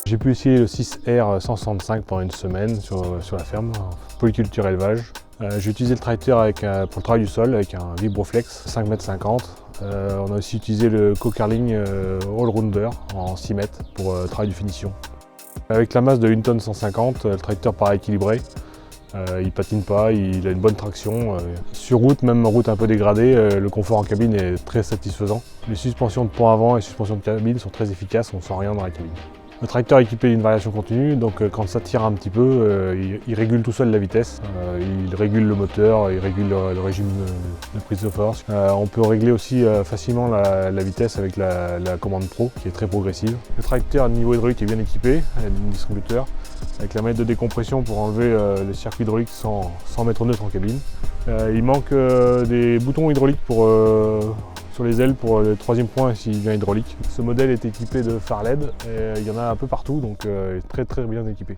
J'ai pu essayer le 6R 165 pendant une semaine sur la ferme, polyculture élevage. J'ai utilisé le tracteur pour le travail du sol avec un Vibroflex 5,50 m. On a aussi utilisé le Cocarling Allrounder en 6 mètres pour le travail de finition. Avec la masse de 1 tonne 150, le tracteur paraît équilibré. Il patine pas, il a une bonne traction. Sur route, même route un peu dégradée, le confort en cabine est très satisfaisant. Les suspensions de pont avant et suspensions de cabine sont très efficaces, on ne sent rien dans la cabine. Le tracteur est équipé d'une variation continue, donc quand ça tire un petit peu, il régule tout seul la vitesse. Il régule le moteur, il régule le régime de prise de force. On peut régler aussi facilement la vitesse avec la commande Pro, qui est très progressive. Le tracteur à niveau hydraulique est bien équipé, il y a un distributeur, avec la manette de décompression pour enlever le circuit hydraulique sans mettre neutre en cabine. Il manque des boutons hydrauliques sur les ailes pour le troisième point s'il vient hydraulique. Ce modèle est équipé de phares LED et il y en a un peu partout, donc il est très bien équipé.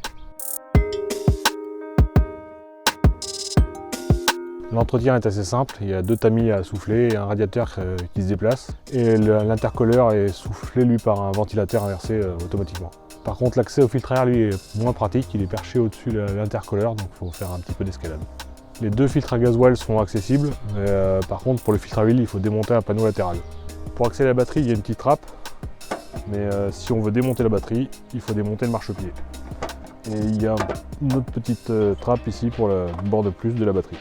L'entretien est assez simple, il y a 2 tamis à souffler et un radiateur qui se déplace. Et l'intercooleur est soufflé lui par un ventilateur inversé automatiquement. Par contre l'accès au filtre à air lui est moins pratique, il est perché au-dessus de l'intercooleur, donc il faut faire un petit peu d'escalade. Les 2 filtres à gasoil sont accessibles, par contre pour le filtre à huile il faut démonter un panneau latéral. Pour accéder à la batterie il y a une petite trappe, mais si on veut démonter la batterie il faut démonter le marchepied. Et il y a une autre petite trappe ici pour le bord de plus de la batterie.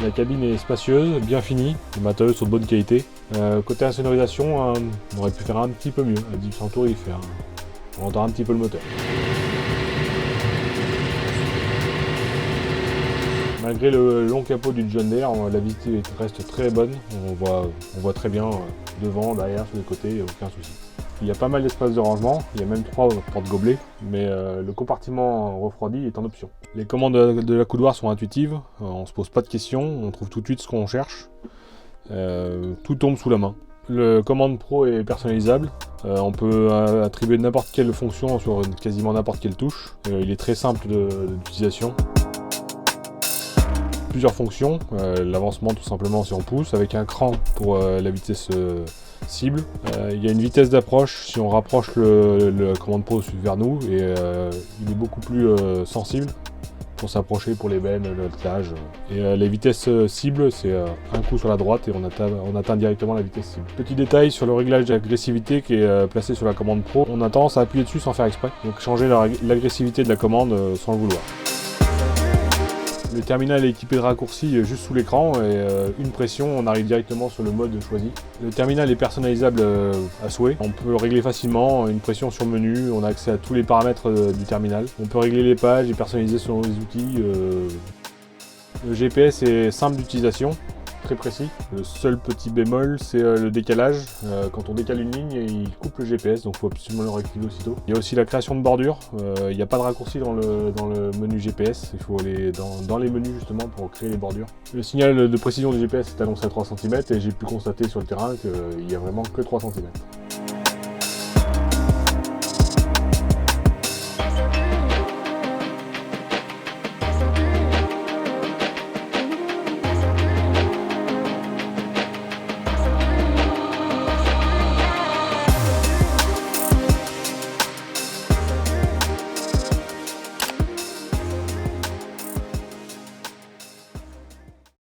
La cabine est spacieuse, bien finie, les matériaux sont de bonne qualité. Côté insonorisation, on aurait pu faire un petit peu mieux. À 1800 tours, on entend un petit peu le moteur. Malgré le long capot du John Deere, la visibilité reste très bonne. On voit très bien devant, derrière, sur les côtés, il n'y a aucun souci. Il y a pas mal d'espace de rangement, il y a même 3 porte-gobelets, mais le compartiment refroidi est en option. Les commandes de la coudoir sont intuitives, on ne se pose pas de questions, on trouve tout de suite ce qu'on cherche. Tout tombe sous la main. Le commande Pro est personnalisable, on peut attribuer n'importe quelle fonction sur quasiment n'importe quelle touche. Il est très simple d'utilisation. Plusieurs fonctions, l'avancement tout simplement si on pousse, avec un cran pour la vitesse cible. Il y a une vitesse d'approche si on rapproche le commande Pro vers nous et il est beaucoup plus sensible pour s'approcher pour les bennes, le haltelage. Et les vitesses cibles, c'est un coup sur la droite et on atteint directement la vitesse cible. Petit détail sur le réglage d'agressivité qui est placé sur la commande Pro, on a tendance à appuyer dessus sans faire exprès, donc changer l'agressivité de la commande sans le vouloir. Le terminal est équipé de raccourcis juste sous l'écran et une pression, on arrive directement sur le mode choisi. Le terminal est personnalisable à souhait. On peut le régler facilement, une pression sur menu, on a accès à tous les paramètres du terminal. On peut régler les pages et personnaliser selon les outils. Le GPS est simple d'utilisation, très précis. Le seul petit bémol, c'est le décalage. Quand on décale une ligne, il coupe le GPS, donc il faut absolument le réactiver aussitôt. Il y a aussi la création de bordures. Il n'y a pas de raccourci dans le menu GPS. Il faut aller dans les menus justement pour créer les bordures. Le signal de précision du GPS est annoncé à 3 cm et j'ai pu constater sur le terrain qu'il n'y a vraiment que 3 cm.